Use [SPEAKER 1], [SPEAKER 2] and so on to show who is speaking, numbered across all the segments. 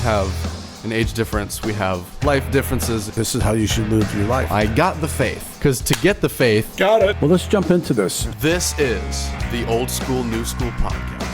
[SPEAKER 1] have an age difference. We have life differences.
[SPEAKER 2] This is how you should live your life.
[SPEAKER 1] I got the faith, because to get the faith,
[SPEAKER 2] Got it. Well, let's jump into this.
[SPEAKER 1] this is the Old School, New School podcast.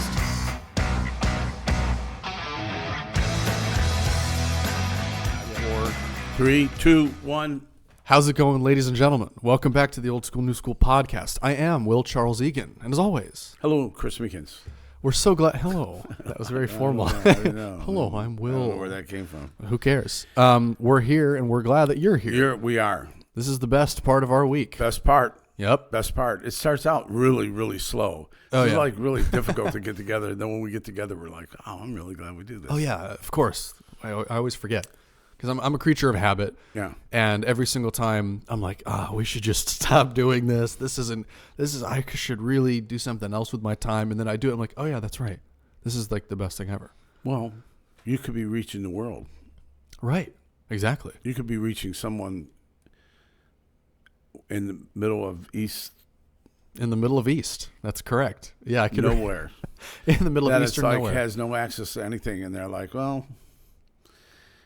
[SPEAKER 2] 3, 2, 1.
[SPEAKER 1] How's it going, ladies and gentlemen? Welcome back to the Old School, New School podcast. I am Will Charles Egan, and as always,
[SPEAKER 2] Hello, Chris Meekins.
[SPEAKER 1] we're so glad. Hello. That was very formal.
[SPEAKER 2] I know.
[SPEAKER 1] Hello, I'm Will.
[SPEAKER 2] I don't know where that came from.
[SPEAKER 1] Who cares? We're here, and we're glad that you're here.
[SPEAKER 2] We are.
[SPEAKER 1] This is the best part of our week.
[SPEAKER 2] Best part.
[SPEAKER 1] Yep.
[SPEAKER 2] Best part. It starts out really, really slow.
[SPEAKER 1] Oh,
[SPEAKER 2] It's
[SPEAKER 1] yeah.
[SPEAKER 2] like really difficult to get together. And then when we get together, we're like, oh, I'm really glad we do this.
[SPEAKER 1] Oh, yeah, of course. I always forget, because I'm a creature of habit.
[SPEAKER 2] Yeah.
[SPEAKER 1] And every single time I'm like, we should just stop doing this. I should really do something else with my time. And then I do it. I'm like, oh, yeah, that's right. This is like the best thing ever.
[SPEAKER 2] Well, you could be reaching the world.
[SPEAKER 1] Right. Exactly.
[SPEAKER 2] You could be reaching someone in the middle of East.
[SPEAKER 1] In the middle of East. That's correct. Yeah, I could.
[SPEAKER 2] Nowhere.
[SPEAKER 1] In the middle
[SPEAKER 2] That
[SPEAKER 1] of
[SPEAKER 2] it's
[SPEAKER 1] Eastern
[SPEAKER 2] like
[SPEAKER 1] nowhere.
[SPEAKER 2] has no access to anything, and they're like, well,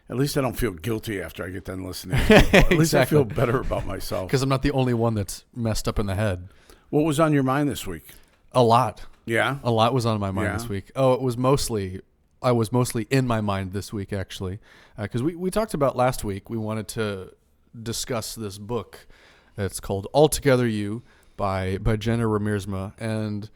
[SPEAKER 2] at least I don't feel guilty after I get done listening. At least I feel better about myself.
[SPEAKER 1] Because I'm not the only one that's messed up in the head.
[SPEAKER 2] What was on your mind this week?
[SPEAKER 1] A lot.
[SPEAKER 2] Yeah?
[SPEAKER 1] A lot was on my mind
[SPEAKER 2] Yeah.
[SPEAKER 1] this week. Oh, I was mostly in my mind this week, actually. Because we talked about last week, we wanted to discuss this book. It's called Altogether You by Jenna Riemersma. And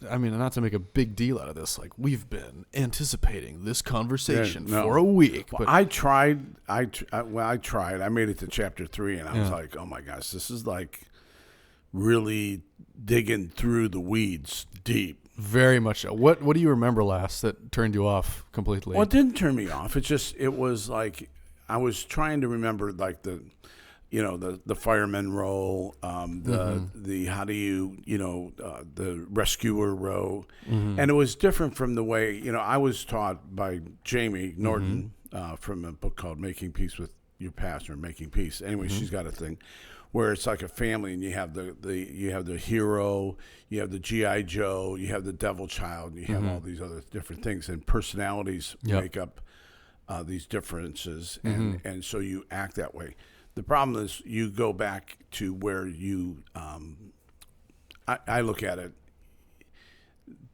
[SPEAKER 1] I mean, not to make a big deal out of this, like, we've been anticipating this conversation for a week.
[SPEAKER 2] Well,
[SPEAKER 1] But
[SPEAKER 2] I tried. I tried. I made it to chapter 3, and I was like, oh my gosh, this is like really digging through the weeds deep.
[SPEAKER 1] very much so. What do you remember last that turned you off completely?
[SPEAKER 2] Well, it didn't turn me off. It was like I was trying to remember like the fireman role, the how do you the rescuer role, and it was different from the way I was taught by Jamie Norton from a book called Making Peace with Your Past, or Making Peace. Anyway, she's got a thing where it's like a family, and you have the hero, you have the G.I. Joe, you have the devil child, and you have all these other different things, and personalities make up these differences, and so you act that way. The problem is you go back to where you, I look at it,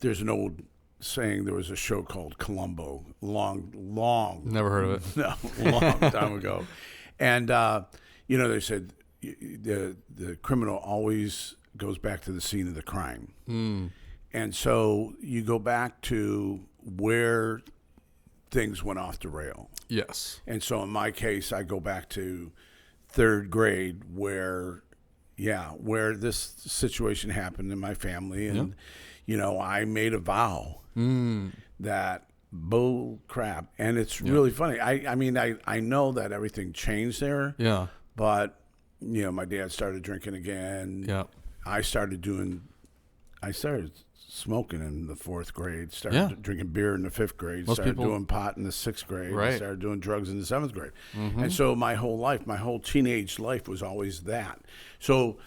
[SPEAKER 2] there's an old saying, there was a show called Columbo, long.
[SPEAKER 1] Never heard of it.
[SPEAKER 2] No, long time ago. And, they said the criminal always goes back to the scene of the crime. And so you go back to where things went off the rail.
[SPEAKER 1] Yes.
[SPEAKER 2] And so in my case, I go back to 3rd grade where this situation happened in my family. And, I made a vow that bull crap. And it's really funny. I mean, I know that everything changed there.
[SPEAKER 1] Yeah.
[SPEAKER 2] But, my dad started drinking again.
[SPEAKER 1] Yeah.
[SPEAKER 2] I started smoking in the 4th grade, started drinking beer in the 5th grade, started doing pot in the 6th grade, started doing drugs in the 7th grade. And so my whole teenage life was always that. So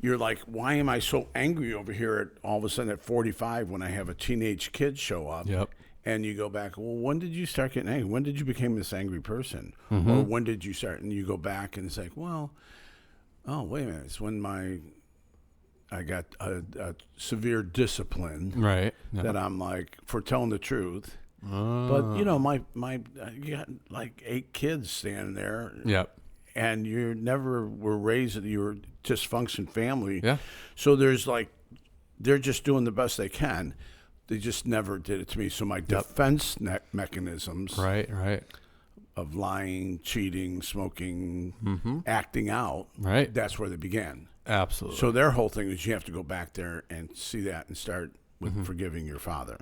[SPEAKER 2] you're like, why am I so angry over here all of a sudden at 45 when I have a teenage kid show up?
[SPEAKER 1] Yep.
[SPEAKER 2] And you go back, well, when did you start getting angry? When did you become this angry person? Or when did you start? And you go back and it's like, well, oh, wait a minute. It's when I got a severe discipline,
[SPEAKER 1] Right. Yeah.
[SPEAKER 2] that I'm like, for telling the truth. But my you got like 8 kids standing there.
[SPEAKER 1] Yep.
[SPEAKER 2] And you never were raised in your dysfunction family.
[SPEAKER 1] Yeah.
[SPEAKER 2] So there's like, they're just doing the best they can. They just never did it to me. So my defense mechanisms,
[SPEAKER 1] Right.
[SPEAKER 2] of lying, cheating, smoking, acting out,
[SPEAKER 1] Right.
[SPEAKER 2] that's where they began.
[SPEAKER 1] Absolutely.
[SPEAKER 2] So their whole thing is you have to go back there and see that and start with forgiving your father.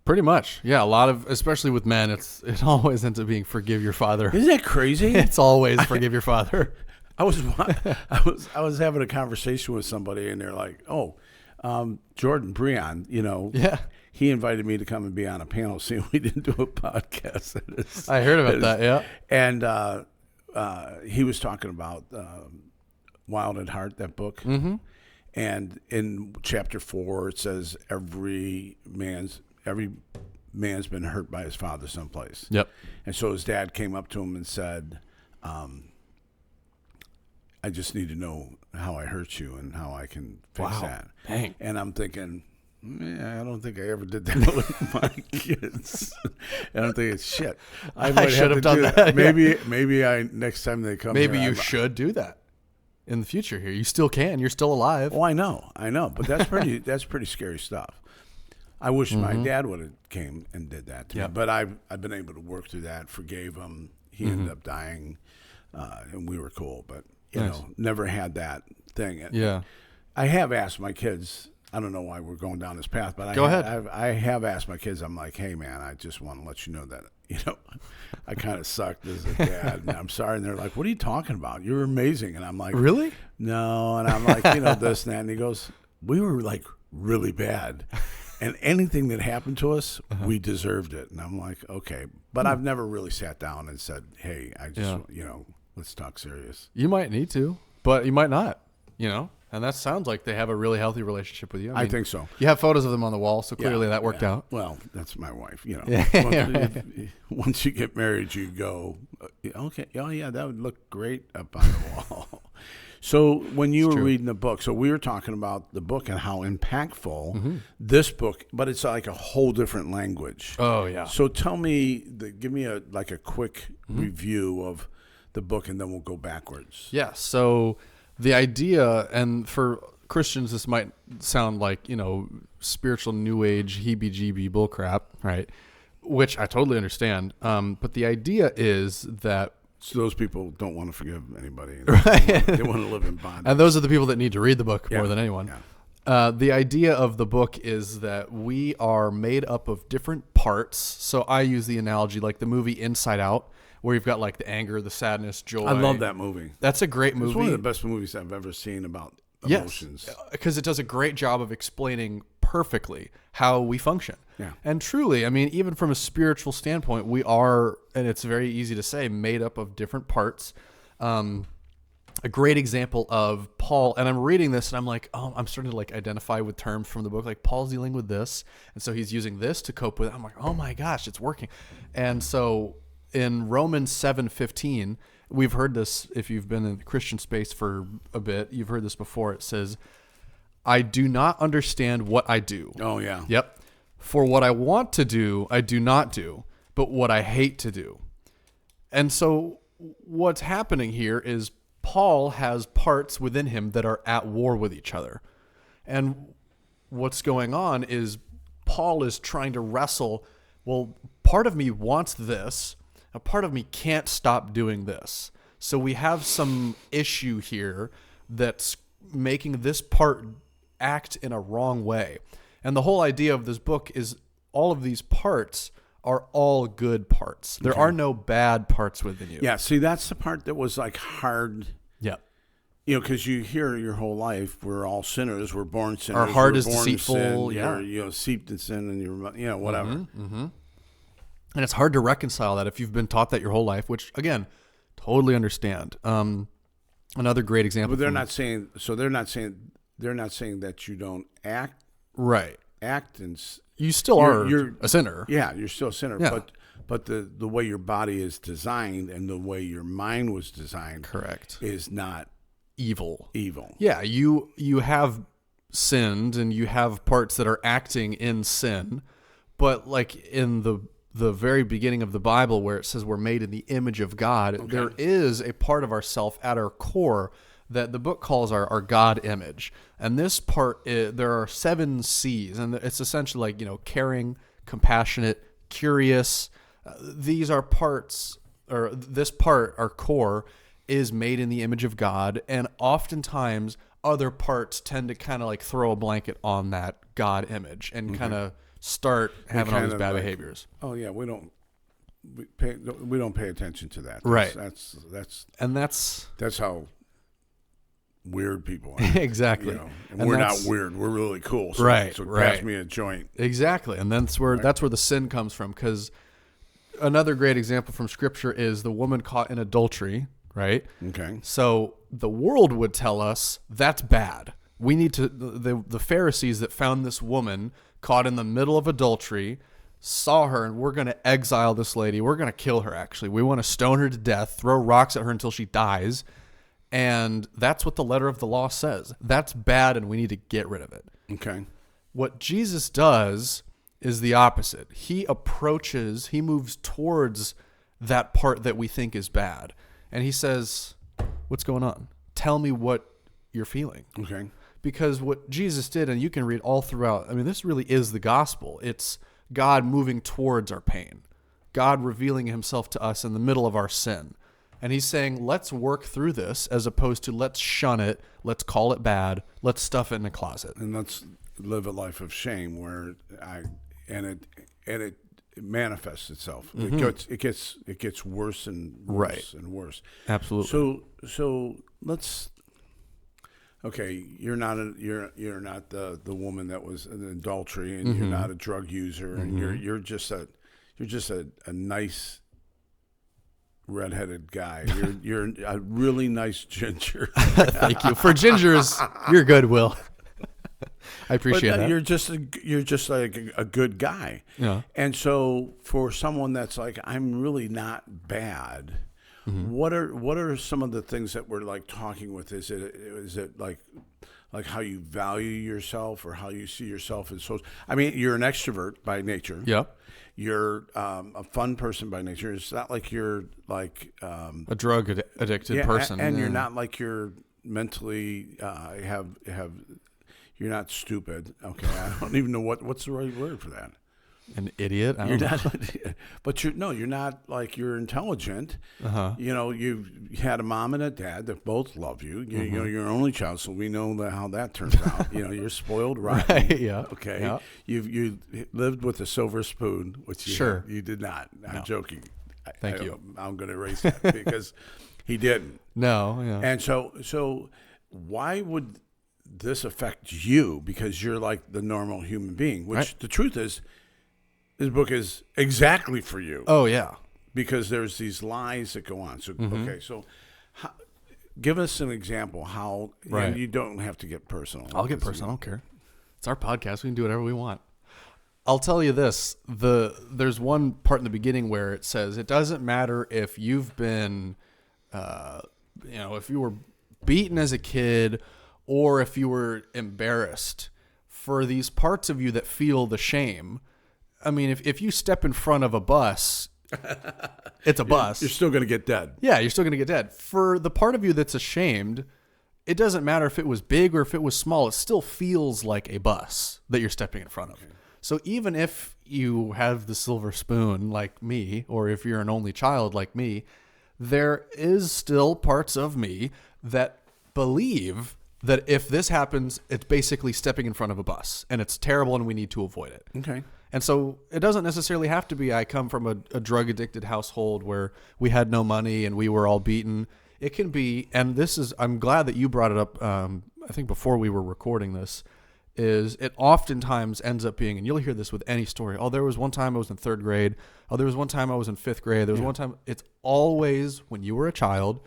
[SPEAKER 1] Pretty much. Yeah. A lot of, especially with men, it always ends up being forgive your father.
[SPEAKER 2] Isn't that crazy?
[SPEAKER 1] It's always forgive your father.
[SPEAKER 2] I was having a conversation with somebody, and they're like, "Oh, Jordan Breon,
[SPEAKER 1] Yeah.
[SPEAKER 2] he invited me to come and be on a panel. See, we didn't do a podcast."
[SPEAKER 1] I heard about that. Yeah.
[SPEAKER 2] And he was talking about Wild at Heart, that book. And in chapter 4, it says every man's been hurt by his father someplace.
[SPEAKER 1] Yep.
[SPEAKER 2] And so his dad came up to him and said, I just need to know how I hurt you and how I can fix that.
[SPEAKER 1] Dang.
[SPEAKER 2] And I'm thinking, I don't think I ever did that with my kids. I don't think it's shit.
[SPEAKER 1] I should have done that.
[SPEAKER 2] Maybe I next time they come.
[SPEAKER 1] Maybe
[SPEAKER 2] here,
[SPEAKER 1] you should do that in the future. Here, you still can. You're still alive.
[SPEAKER 2] Oh, I know, but that's pretty scary stuff. I wish my dad would have came and did that to me, but I've been able to work through that. Forgave him. He ended up dying, and we were cool. But you know, never had that thing.
[SPEAKER 1] Yeah,
[SPEAKER 2] I have asked my kids. I don't know why we're going down this path, but
[SPEAKER 1] Go ahead.
[SPEAKER 2] I have asked my kids. I'm like, hey man, I just want to let you know that I kind of sucked as a dad, and I'm sorry. And they're like, what are you talking about? You're amazing. And I'm like,
[SPEAKER 1] really?
[SPEAKER 2] No. And I'm like, this and that. And he goes, we were like really bad, and anything that happened to us, we deserved it. And I'm like, okay, but I've never really sat down and said, hey, I just let's talk serious.
[SPEAKER 1] You might need to, but you might not. And that sounds like they have a really healthy relationship with you.
[SPEAKER 2] I think so.
[SPEAKER 1] You have photos of them on the wall, so clearly that worked out.
[SPEAKER 2] Well, that's my wife.
[SPEAKER 1] Yeah.
[SPEAKER 2] Once you get married, you go, okay, oh yeah, that would look great up on the wall. So when you were reading the book, so we were talking about the book and how impactful this book, but it's like a whole different language.
[SPEAKER 1] Oh yeah.
[SPEAKER 2] So tell me, give me a quick review of the book, and then we'll go backwards.
[SPEAKER 1] Yeah. So the idea, and for Christians, this might sound like, spiritual new age heebie-jeebie bullcrap, right? Which I totally understand. But the idea is that...
[SPEAKER 2] So those people don't want to forgive anybody.
[SPEAKER 1] Right.
[SPEAKER 2] They want to live in bondage.
[SPEAKER 1] And those are the people that need to read the book more than anyone.
[SPEAKER 2] Yeah.
[SPEAKER 1] The idea of the book is that we are made up of different parts. So I use the analogy like the movie Inside Out, where you've got like the anger, the sadness, joy.
[SPEAKER 2] I love that movie.
[SPEAKER 1] That's a great movie.
[SPEAKER 2] It's one of the best movies I've ever seen about emotions.
[SPEAKER 1] Yes, because it does a great job of explaining perfectly how we function.
[SPEAKER 2] Yeah.
[SPEAKER 1] And truly, even from a spiritual standpoint, we are, and it's very easy to say, made up of different parts. A great example of Paul, and I'm reading this and I'm like, oh, I'm starting to identify with terms from the book. Like Paul's dealing with this, and so he's using this to cope with it. I'm like, oh my gosh, it's working. And so in Romans 7:15, we've heard this, if you've been in the Christian space for a bit, you've heard this before. It says, I do not understand what I do.
[SPEAKER 2] Oh, yeah.
[SPEAKER 1] Yep. For what I want to do, I do not do, but what I hate to do. And so what's happening here is Paul has parts within him that are at war with each other. And what's going on is Paul is trying to wrestle, well, part of me wants this, a part of me can't stop doing this. So we have some issue here that's making this part act in a wrong way. And the whole idea of this book is all of these parts are all good parts. There are no bad parts within you.
[SPEAKER 2] Yeah, see, that's the part that was hard.
[SPEAKER 1] Yeah.
[SPEAKER 2] Because you hear your whole life, we're all sinners. We're born sinners.
[SPEAKER 1] Our heart
[SPEAKER 2] we're
[SPEAKER 1] is
[SPEAKER 2] born
[SPEAKER 1] deceitful.
[SPEAKER 2] In sin,
[SPEAKER 1] Yeah.
[SPEAKER 2] You're seeped in sin, and you're whatever.
[SPEAKER 1] Mm-hmm. And it's hard to reconcile that if you've been taught that your whole life, which again, totally understand. Another great example.
[SPEAKER 2] But they're not saying. So they're not saying that you don't act.
[SPEAKER 1] Right.
[SPEAKER 2] Act and
[SPEAKER 1] you still are a sinner.
[SPEAKER 2] Yeah, you're still a sinner.
[SPEAKER 1] Yeah.
[SPEAKER 2] But the way your body is designed and the way your mind was designed,
[SPEAKER 1] correct,
[SPEAKER 2] is not
[SPEAKER 1] evil.
[SPEAKER 2] Yeah,
[SPEAKER 1] you have sinned and you have parts that are acting in sin, but like in the very beginning of the Bible where it says we're made in the image of God, there is a part of ourself at our core that the book calls our God image. And this part, there are 7 C's, and it's essentially caring, compassionate, curious. These are parts, or this part, our core, is made in the image of God, and oftentimes other parts tend to kind of throw a blanket on that God image and kind of start having all these bad behaviors.
[SPEAKER 2] Oh yeah, we don't pay attention to that.
[SPEAKER 1] Right.
[SPEAKER 2] That's how weird people are.
[SPEAKER 1] Exactly.
[SPEAKER 2] And we're not weird. We're really cool. So,
[SPEAKER 1] right.
[SPEAKER 2] So pass me a joint.
[SPEAKER 1] Exactly. And that's where the sin comes from. Because another great example from Scripture is the woman caught in adultery. Right.
[SPEAKER 2] Okay.
[SPEAKER 1] So the world would tell us that's bad. We need to. The Pharisees that found this woman caught in the middle of adultery, saw her and we're going to exile this lady. We're going to kill her, actually. We want to stone her to death, throw rocks at her until she dies. And that's what the letter of the law says. That's bad, and we need to get rid of it.
[SPEAKER 2] Okay.
[SPEAKER 1] What Jesus does is the opposite. He moves towards that part that we think is bad. And he says, what's going on? Tell me what you're feeling.
[SPEAKER 2] Okay.
[SPEAKER 1] Because what Jesus did, and you can read all throughout, I mean, this really is the gospel. It's God moving towards our pain, God revealing himself to us in the middle of our sin. And he's saying, let's work through this as opposed to let's shun it, let's call it bad, let's stuff it in a closet.
[SPEAKER 2] And let's live a life of shame where it manifests itself. Mm-hmm. It gets worse and worse and worse.
[SPEAKER 1] Absolutely.
[SPEAKER 2] So let's. Okay, you're not the woman that was in adultery, and you're not a drug user, and you're just a nice redheaded guy. You're a really nice ginger.
[SPEAKER 1] Thank you. For gingers, you're good, Will. I appreciate that.
[SPEAKER 2] You're just like a good guy.
[SPEAKER 1] Yeah.
[SPEAKER 2] And so for someone that's like, I'm really not bad. What are some of the things that we're like talking with? Is it like how you value yourself or how you see yourself as social? I mean, you're an extrovert by nature.
[SPEAKER 1] Yep.
[SPEAKER 2] You're a fun person by nature. It's not like you're like
[SPEAKER 1] a drug addicted person,
[SPEAKER 2] and you're not like you're mentally you're not stupid. Okay, I don't even know what's the right word for that.
[SPEAKER 1] An idiot.
[SPEAKER 2] You're not, but you're not like you're intelligent. You know, you had a mom and a dad that both love you. You know, you're an only child, so we know how that turns out. You know, you're spoiled rotten.
[SPEAKER 1] Right, yeah.
[SPEAKER 2] Okay.
[SPEAKER 1] Yeah.
[SPEAKER 2] You lived with a silver spoon, which you did not. I'm joking.
[SPEAKER 1] Thank you.
[SPEAKER 2] I'm going to erase that because he didn't.
[SPEAKER 1] No. Yeah.
[SPEAKER 2] And so why would this affect you? Because you're like the normal human being, which the truth is. This book is exactly for you.
[SPEAKER 1] Oh, yeah.
[SPEAKER 2] Because there's these lies that go on. So, okay, so give us an example how, and you don't have to get personal.
[SPEAKER 1] I'll get personal. I don't care. It's our podcast. We can do whatever we want. I'll tell you this. There's one part in the beginning where it says, it doesn't matter if you've been, if you were beaten as a kid or if you were embarrassed. For these parts of you that feel the shame, I mean, if you step in front of a bus, it's a bus.
[SPEAKER 2] You're still going to get dead.
[SPEAKER 1] Yeah, you're still going to get dead. For the part of you that's ashamed, it doesn't matter if it was big or if it was small. It still feels like a bus that you're stepping in front of. Okay. So even if you have the silver spoon like me, or if you're an only child like me, there is still parts of me that believe that if this happens, it's basically stepping in front of a bus, and it's terrible and we need to avoid it.
[SPEAKER 2] Okay.
[SPEAKER 1] And so it doesn't necessarily have to be I come from a drug-addicted household where we had no money and we were all beaten. It can be, and I'm glad that you brought it up, I think before we were recording this, is it oftentimes ends up being, and you'll hear this with any story, oh, there was one time I was in third grade, oh, there was one time I was in fifth grade, there was one time, it's always when you were a child,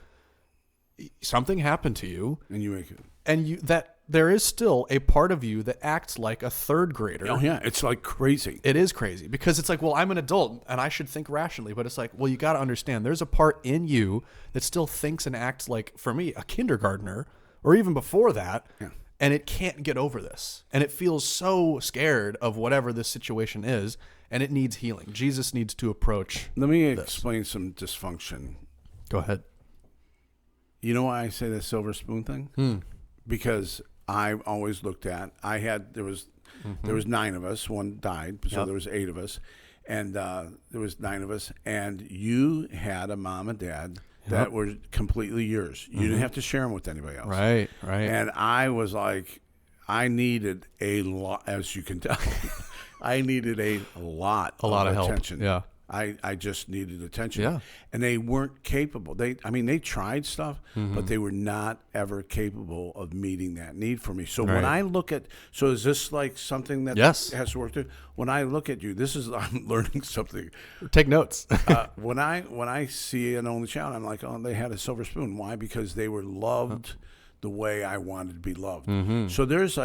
[SPEAKER 1] something happened to you.
[SPEAKER 2] And you make it.
[SPEAKER 1] And there is still a part of you that acts like a third grader.
[SPEAKER 2] Oh, yeah. It's like crazy.
[SPEAKER 1] It is crazy because it's like, well, I'm an adult and I should think rationally. But it's like, well, you got to understand there's a part in you that still thinks and acts like, for me, a kindergartner or even before that. Yeah. And it can't get over this. And it feels so scared of whatever this situation is. And it needs healing. Jesus needs to approach
[SPEAKER 2] Let me explain some dysfunction.
[SPEAKER 1] Go ahead.
[SPEAKER 2] You know why I say the silver spoon thing? Because I always looked at, there was 9 of us, one died, so there was 8 of us, and there was 9 of us, and you had a mom and dad that were completely yours. You didn't have to share them with anybody else.
[SPEAKER 1] Right.
[SPEAKER 2] And I was like, I needed a lot, as you can tell, I needed a lot of attention.
[SPEAKER 1] Help. Yeah.
[SPEAKER 2] I just needed attention.
[SPEAKER 1] Yeah.
[SPEAKER 2] And they weren't capable. They tried stuff, but they were not ever capable of meeting that need for me. So when I look at, is this like something that has to work through? When I look at you, I'm learning something.
[SPEAKER 1] Take notes.
[SPEAKER 2] When I see an only child, I'm like, oh, they had a silver spoon. Why? Because they were loved the way I wanted to be loved. So there's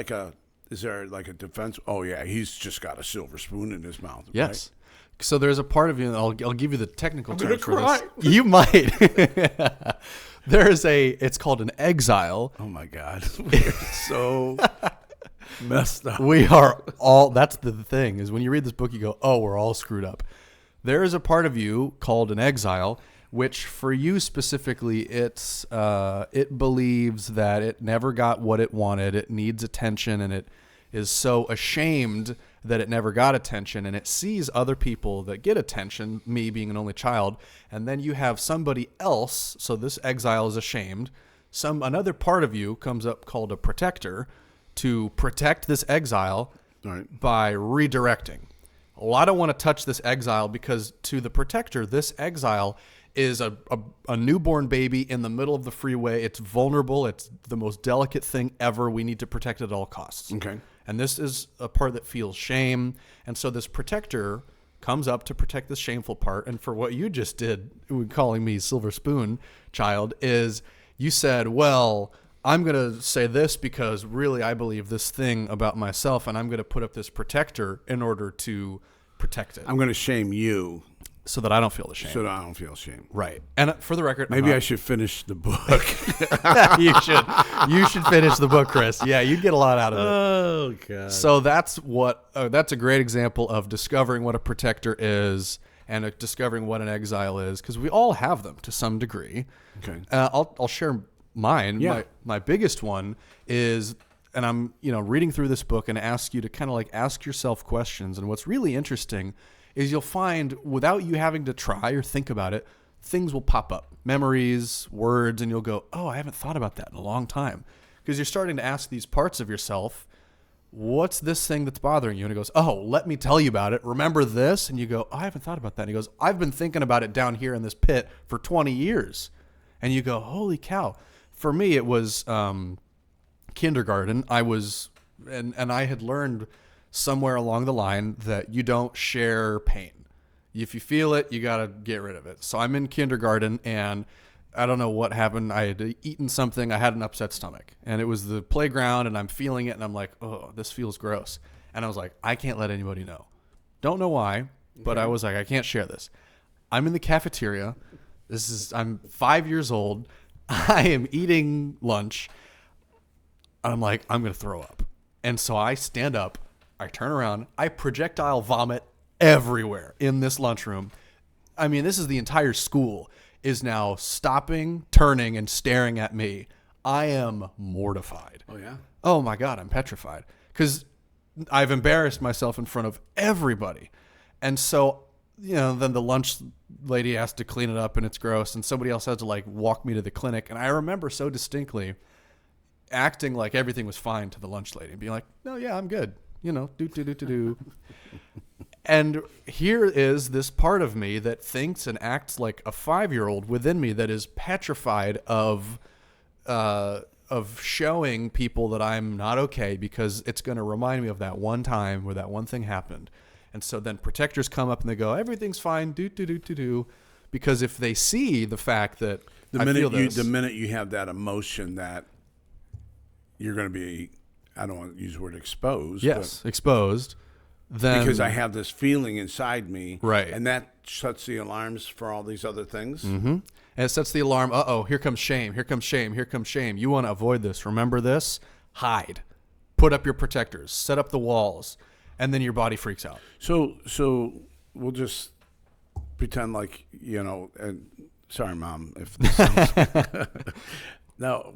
[SPEAKER 2] is there like a defense? Oh yeah, he's just got a silver spoon in his mouth.
[SPEAKER 1] Yes.
[SPEAKER 2] Right?
[SPEAKER 1] So there's a part of you, and I'll give you the technical terms for
[SPEAKER 2] cry.
[SPEAKER 1] this. You might. It's called an exile.
[SPEAKER 2] Oh my God. We're so messed up.
[SPEAKER 1] We are all, that's the thing, is when you read this book, you go, oh, we're all screwed up. There is a part of you called an exile, which for you specifically, it believes that it never got what it wanted. It needs attention, and it is so ashamed that it never got attention, and it sees other people that get attention, me being an only child, and then you have somebody else, so this exile is ashamed. Another part of you comes up called a protector to protect this exile by redirecting. Well, I don't want to touch this exile because to the protector, this exile is a newborn baby in the middle of the freeway. It's vulnerable. It's the most delicate thing ever. We need to protect it at all costs.
[SPEAKER 2] Okay.
[SPEAKER 1] And this is a part that feels shame. And so this protector comes up to protect this shameful part. And for what you just did, calling me Silver Spoon child, is you said, well, I'm going to say this because really I believe this thing about myself, and I'm going to put up this protector in order to protect it.
[SPEAKER 2] I'm going to shame you.
[SPEAKER 1] So that I don't feel the shame.
[SPEAKER 2] So that I don't feel shame.
[SPEAKER 1] Right. And for the record,
[SPEAKER 2] maybe I should finish the book.
[SPEAKER 1] You should. You should finish the book, Chris. Yeah, you'd get a lot out of it.
[SPEAKER 2] Oh, God.
[SPEAKER 1] So that's a great example of discovering what a protector is and discovering what an exile is, because we all have them to some degree.
[SPEAKER 2] Okay.
[SPEAKER 1] I'll share mine.
[SPEAKER 2] Yeah.
[SPEAKER 1] My biggest one is, and I'm reading through this book and ask you to kind of like ask yourself questions. And what's really interesting is you'll find without you having to try or think about it, things will pop up, memories, words, and you'll go, oh, I haven't thought about that in a long time. Because you're starting to ask these parts of yourself, what's this thing that's bothering you? And it goes, oh, let me tell you about it. Remember this? And you go, oh, I haven't thought about that. And he goes, I've been thinking about it down here in this pit for 20 years. And you go, holy cow. For me, it was kindergarten. I had learned somewhere along the line that you don't share pain. If you feel it, you got to get rid of it. So I'm in kindergarten, and I don't know what happened. I had eaten something. I had an upset stomach, and it was the playground, and I'm feeling it, and I'm like, oh, this feels gross. And I was like, I can't let anybody know. Don't know why, but I was like, I can't share this. I'm in the cafeteria. I'm 5 years old. I am eating lunch. I'm like, I'm going to throw up. And so I stand up. I turn around, I projectile vomit everywhere in this lunchroom. I mean, this is the entire school is now stopping, turning, and staring at me. I am mortified.
[SPEAKER 2] Oh, yeah?
[SPEAKER 1] Oh, my God, I'm petrified. Because I've embarrassed myself in front of everybody. And so, then the lunch lady has to clean it up, and it's gross, and somebody else has to, like, walk me to the clinic. And I remember so distinctly acting like everything was fine to the lunch lady and being like, no, yeah, I'm good. Do. And here is this part of me that thinks and acts like a 5-year-old within me that is petrified of showing people that I'm not okay because it's going to remind me of that one time where that one thing happened. And so then protectors come up and they go, everything's fine, do. Because if they see the fact that
[SPEAKER 2] the minute you have that emotion that you're going to be, I don't want to use the word exposed.
[SPEAKER 1] Yes, exposed. Then,
[SPEAKER 2] because I have this feeling inside me.
[SPEAKER 1] Right.
[SPEAKER 2] And that shuts the alarms for all these other things.
[SPEAKER 1] Mm-hmm. And it sets the alarm, uh-oh, here comes shame, here comes shame, here comes shame. You want to avoid this. Remember this? Hide. Put up your protectors. Set up the walls. And then your body freaks out. So
[SPEAKER 2] we'll just pretend like, and sorry, Mom, if this sounds... No,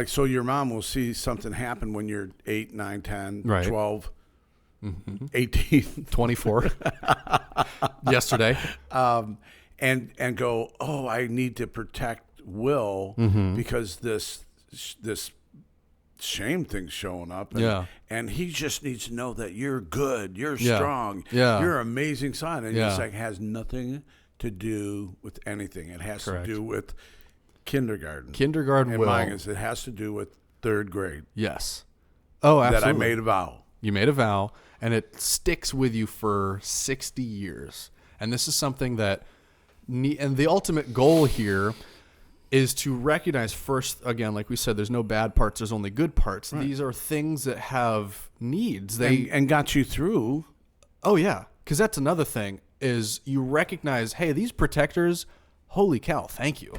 [SPEAKER 2] so your mom will see something happen when you're 8, 9, 10,
[SPEAKER 1] right.
[SPEAKER 2] 12,
[SPEAKER 1] mm-hmm.
[SPEAKER 2] 18.
[SPEAKER 1] 24. Yesterday.
[SPEAKER 2] And go, oh, I need to protect Will
[SPEAKER 1] mm-hmm.
[SPEAKER 2] because this shame thing's showing up. And he just needs to know that you're good, you're strong, you're an amazing son. And it's like, it has nothing to do with anything. It has
[SPEAKER 1] Correct.
[SPEAKER 2] to do with kindergarten.
[SPEAKER 1] And
[SPEAKER 2] Will. Mine is, it has to do with 3rd grade.
[SPEAKER 1] Yes. Oh, absolutely.
[SPEAKER 2] That I made a vow.
[SPEAKER 1] You made a vow, and it sticks with you for 60 years. And this is something that, and the ultimate goal here is to recognize first, again, like we said, there's no bad parts, there's only good parts. Right. These are things that have needs.
[SPEAKER 2] And got you through.
[SPEAKER 1] Oh, yeah. Because that's another thing is you recognize, hey, these protectors, holy cow, thank you.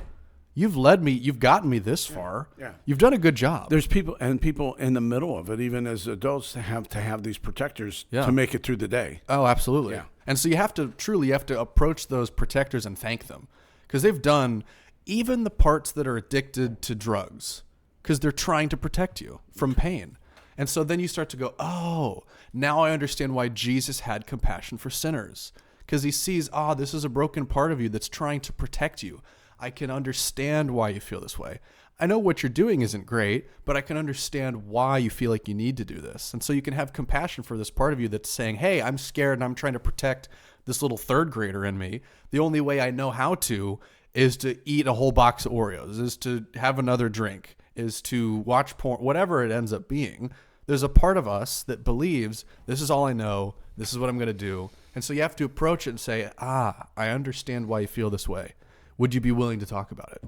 [SPEAKER 1] You've led me. You've gotten me this far.
[SPEAKER 2] Yeah.
[SPEAKER 1] You've done a good job.
[SPEAKER 2] There's people in the middle of it, even as adults, have these protectors to make it through the day.
[SPEAKER 1] Oh, absolutely.
[SPEAKER 2] Yeah.
[SPEAKER 1] And so you have to approach those protectors and thank them because they've done even the parts that are addicted to drugs because they're trying to protect you from pain. And so then you start to go, oh, now I understand why Jesus had compassion for sinners because he sees, this is a broken part of you that's trying to protect you. I can understand why you feel this way. I know what you're doing isn't great, but I can understand why you feel like you need to do this. And so you can have compassion for this part of you that's saying, hey, I'm scared and I'm trying to protect this little third grader in me. The only way I know how to is to eat a whole box of Oreos, is to have another drink, is to watch porn, whatever it ends up being. There's a part of us that believes this is all I know. This is what I'm going to do. And so you have to approach it and say, I understand why you feel this way. Would you be willing to talk about it?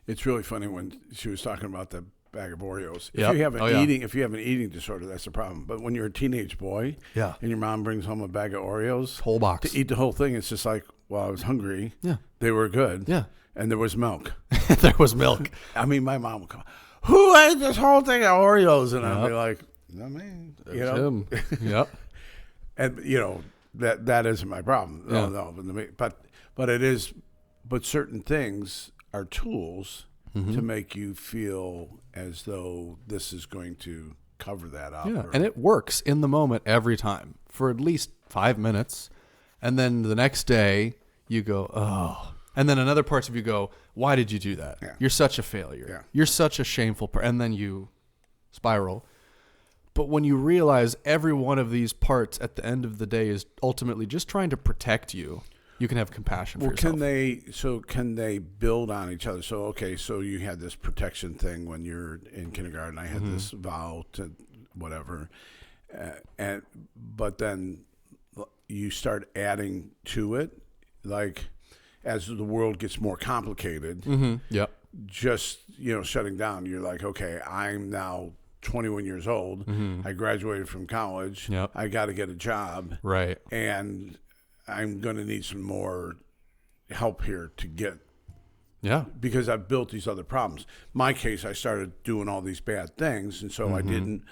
[SPEAKER 2] It's really funny when she was talking about the bag of Oreos.
[SPEAKER 1] Yep.
[SPEAKER 2] If you have an eating disorder, that's a problem. But when you're a teenage boy, and your mom brings home a bag of Oreos,
[SPEAKER 1] whole box,
[SPEAKER 2] to eat the whole thing, it's just like, well, I was hungry.
[SPEAKER 1] Yeah,
[SPEAKER 2] they were good.
[SPEAKER 1] Yeah,
[SPEAKER 2] and there was milk.
[SPEAKER 1] There was milk.
[SPEAKER 2] I mean, my mom would come, who ate this whole thing of Oreos? And I'd be like, not me.
[SPEAKER 1] Him. Yep.
[SPEAKER 2] And that isn't my problem.
[SPEAKER 1] Yeah.
[SPEAKER 2] No, but it is. But certain things are tools to make you feel as though this is going to cover that up.
[SPEAKER 1] Yeah, and it works in the moment every time for at least 5 minutes. And then the next day you go, oh. And then another parts of you go, why did you do that?
[SPEAKER 2] Yeah.
[SPEAKER 1] You're such a failure.
[SPEAKER 2] Yeah.
[SPEAKER 1] You're such a shameful person. And then you spiral. But when you realize every one of these parts at the end of the day is ultimately just trying to protect you, you can have compassion for yourself.
[SPEAKER 2] Can they build on each other? So you had this protection thing when you're in kindergarten. I had this vow to whatever, but then you start adding to it, like as the world gets more complicated.
[SPEAKER 1] Yep.
[SPEAKER 2] Just shutting down. You're like, okay, I'm now 21 years old. I graduated from college.
[SPEAKER 1] Yep.
[SPEAKER 2] I got to get a job.
[SPEAKER 1] Right.
[SPEAKER 2] And I'm going to need some more help here to get, because I've built these other problems. My case, I started doing all these bad things, and so I didn't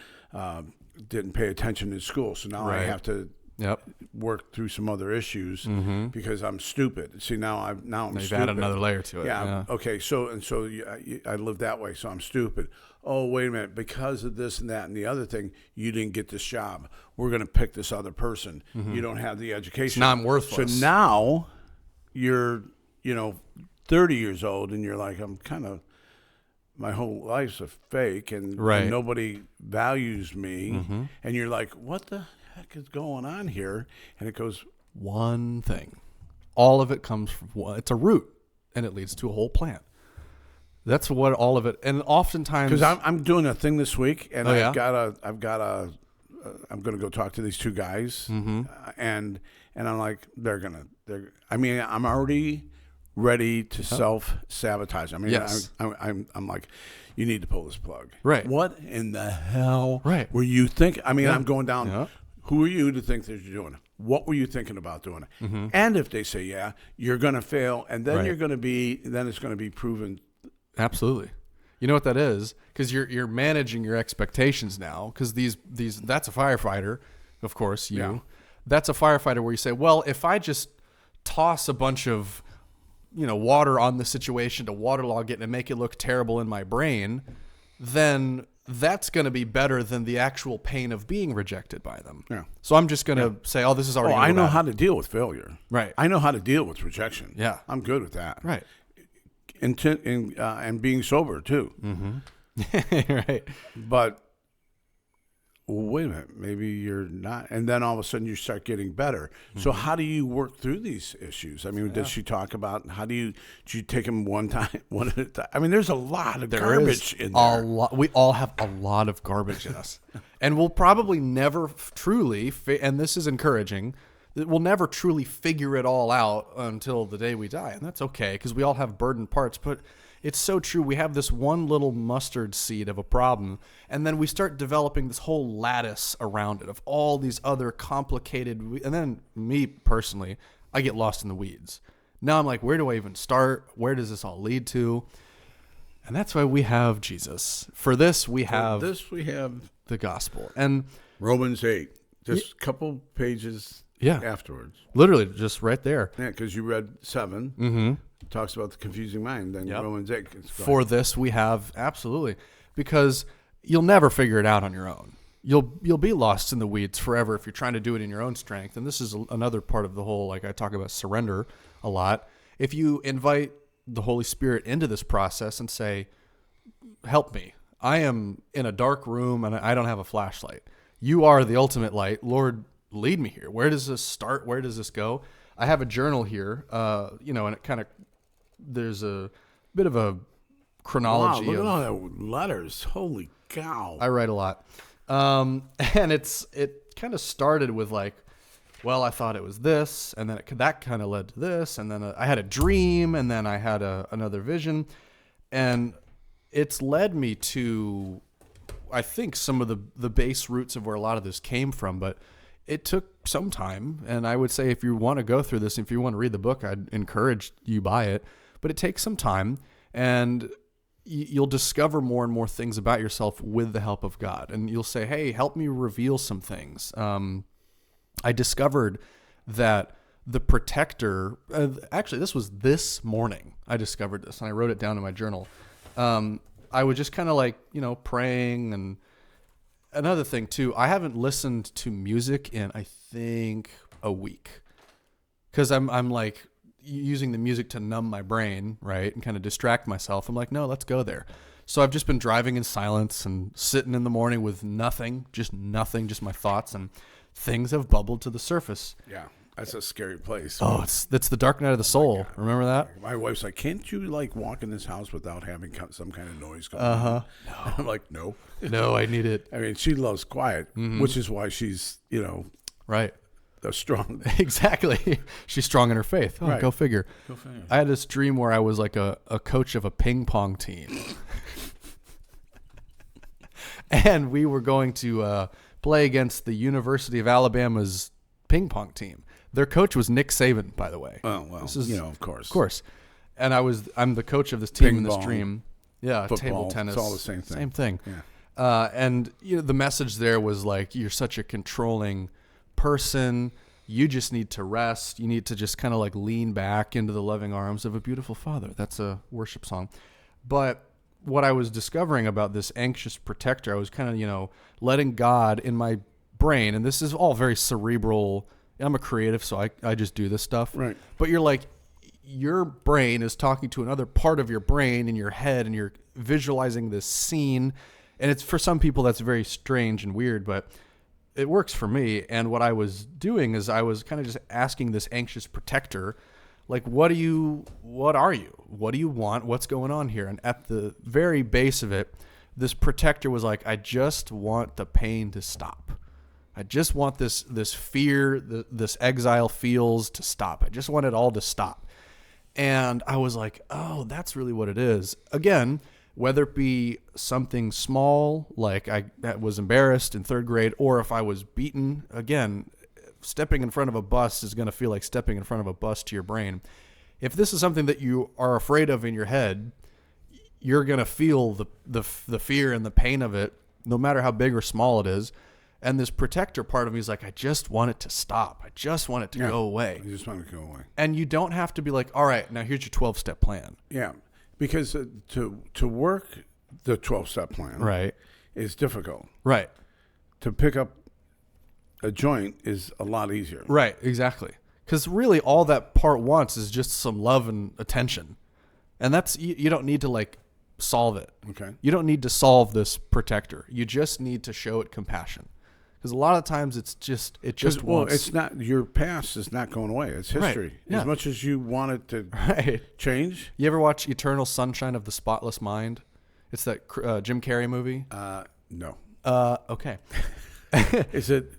[SPEAKER 2] pay attention in school. So now I have to work through some other issues because I'm stupid. See, now I'm
[SPEAKER 1] You've
[SPEAKER 2] stupid.
[SPEAKER 1] added another layer to it.
[SPEAKER 2] Yeah. Okay. So I live that way. So I'm stupid. Oh, wait a minute. Because of this and that and the other thing, you didn't get this job. We're going to pick this other person. You don't have the education.
[SPEAKER 1] Now I'm worthless.
[SPEAKER 2] So now you're, 30 years old and you're like, my whole life's a fake and nobody values me. And you're like, what the heck is going on here? And it goes,
[SPEAKER 1] one thing. All of it comes from one. It's a root and it leads to a whole plant. That's what all of it, and oftentimes
[SPEAKER 2] because I'm doing a thing this week, and I'm going to go talk to these two guys, and I'm like, I'm already ready to self-sabotage. I mean,
[SPEAKER 1] yes.
[SPEAKER 2] I'm like, you need to pull this plug.
[SPEAKER 1] Right.
[SPEAKER 2] What in the hell
[SPEAKER 1] were
[SPEAKER 2] you thinking? I mean, I'm going down. Yeah. Who are you to think that you're doing it? What were you thinking about doing it? And if they say, yeah, you're going to fail, and then you're going to be, then it's going to be proven.
[SPEAKER 1] Absolutely. You know what that is? Because you're managing your expectations now. Because these that's a firefighter, of course. That's a firefighter where you say, well, if I just toss a bunch of water on the situation to waterlog it and make it look terrible in my brain, then that's going to be better than the actual pain of being rejected by them. Yeah. So I'm just going to say, oh, this is already.
[SPEAKER 2] I know how to deal with failure.
[SPEAKER 1] Right.
[SPEAKER 2] I know how to deal with rejection.
[SPEAKER 1] Yeah.
[SPEAKER 2] I'm good with that.
[SPEAKER 1] Right.
[SPEAKER 2] And being sober too.
[SPEAKER 1] Right.
[SPEAKER 2] But wait a minute, maybe you're not, and then all of a sudden you start getting better. So how do you work through these issues? I mean, does she talk about do you take them one at a time? I mean, there's a lot of garbage in there.
[SPEAKER 1] A lot. We all have a lot of garbage in us, and we'll probably never truly. And this is encouraging We'll never truly figure it all out until the day we die. And that's okay, because we all have burdened parts. But it's so true. We have this one little mustard seed of a problem, and then we start developing this whole lattice around it of all these other complicated. And then me personally, I get lost in the weeds. Now I'm like, where do I even start? Where does this all lead to? And that's why we have Jesus. For this, we have the gospel. And
[SPEAKER 2] Romans 8, just a couple pages afterwards.
[SPEAKER 1] Literally, just right there.
[SPEAKER 2] Yeah, because you read 7.
[SPEAKER 1] Mm-hmm.
[SPEAKER 2] Talks about the confusing mind. Then Romans 8.
[SPEAKER 1] For this, we have, absolutely. Because you'll never figure it out on your own. You'll be lost in the weeds forever if you're trying to do it in your own strength. And this is another part of the whole, like I talk about surrender a lot. If you invite the Holy Spirit into this process and say, help me. I am in a dark room and I don't have a flashlight. You are the ultimate light. Lord, lead me here. Where does this start? Where does this go? I have a journal here, and it kind of, there's a bit of a chronology.
[SPEAKER 2] Wow, look at all the letters. Holy cow.
[SPEAKER 1] I write a lot. And it kind of started with like, well, I thought it was this, and then that kind of led to this, and then I had a dream, and then I had another vision, and it's led me to, I think, some of the base roots of where a lot of this came from, but it took some time, and I would say if you want to go through this, if you want to read the book, I'd encourage you buy it, but it takes some time, and you'll discover more and more things about yourself with the help of God, and you'll say, hey, help me reveal some things. I discovered that the protector, actually, this was this morning. I discovered this and I wrote it down in my journal. I was just kind of like, praying. And another thing too, I haven't listened to music in, I think, a week, because I'm like using the music to numb my brain, right? And kind of distract myself. I'm like, no, let's go there. So I've just been driving in silence and sitting in the morning with nothing, just my thoughts, and things have bubbled to the surface.
[SPEAKER 2] Yeah, that's a scary place.
[SPEAKER 1] Oh, that's the dark night of the soul. Remember that?
[SPEAKER 2] My wife's like, can't you walk in this house without having some kind of noise going on?
[SPEAKER 1] No.
[SPEAKER 2] I'm like, no.
[SPEAKER 1] No, I need it.
[SPEAKER 2] I mean, she loves quiet, which is why she's,
[SPEAKER 1] right.
[SPEAKER 2] Strong.
[SPEAKER 1] Exactly. She's strong in her faith. Oh, right. Go figure. I had this dream where I was like a coach of a ping pong team. And we were going to play against the University of Alabama's ping pong team. Their coach was Nick Saban, by the way.
[SPEAKER 2] Oh, well, this is, of course.
[SPEAKER 1] Of course. And I'm the coach of this team in this
[SPEAKER 2] ball,
[SPEAKER 1] dream. Yeah,
[SPEAKER 2] football,
[SPEAKER 1] table tennis.
[SPEAKER 2] It's all the same thing.
[SPEAKER 1] Same thing.
[SPEAKER 2] Yeah.
[SPEAKER 1] And the message there was like, you're such a controlling person. You just need to rest. You need to just kind of like lean back into the loving arms of a beautiful father. That's a worship song. But what I was discovering about this anxious protector, I was kind of, letting God in my brain, and this is all very cerebral. I'm a creative, so I just do this stuff.
[SPEAKER 2] Right.
[SPEAKER 1] But you're like, your brain is talking to another part of your brain in your head, and you're visualizing this scene. And it's, for some people, that's very strange and weird, but it works for me. And what I was doing is I was kind of just asking this anxious protector, like, what are you? What do you want? What's going on here? And at the very base of it, this protector was like, I just want the pain to stop. I just want this fear, this exile feels to stop. I just want it all to stop. And I was like, oh, that's really what it is. Again, whether it be something small, like I was embarrassed in 3rd grade, or if I was beaten, again, stepping in front of a bus is going to feel like stepping in front of a bus to your brain. If this is something that you are afraid of in your head, you're going to feel the fear and the pain of it, no matter how big or small it is. And this protector part of me is like, I just want it to stop. I just want it to go away.
[SPEAKER 2] I just want it to go away.
[SPEAKER 1] And you don't have to be like, all right, now here's your 12-step plan.
[SPEAKER 2] Yeah, because to work the 12-step plan
[SPEAKER 1] right
[SPEAKER 2] is difficult.
[SPEAKER 1] Right.
[SPEAKER 2] To pick up a joint is a lot easier.
[SPEAKER 1] Right, exactly. Because really all that part wants is just some love and attention. And that's, you don't need to like solve it.
[SPEAKER 2] Okay.
[SPEAKER 1] You don't need to solve this protector. You just need to show it compassion. Because a lot of times it just wants.
[SPEAKER 2] Well, it's not, your past is not going away. It's history.
[SPEAKER 1] Right. Yeah.
[SPEAKER 2] As much as you want it to change.
[SPEAKER 1] You ever watch Eternal Sunshine of the Spotless Mind? It's that Jim Carrey movie.
[SPEAKER 2] No.
[SPEAKER 1] Okay.
[SPEAKER 2] Is it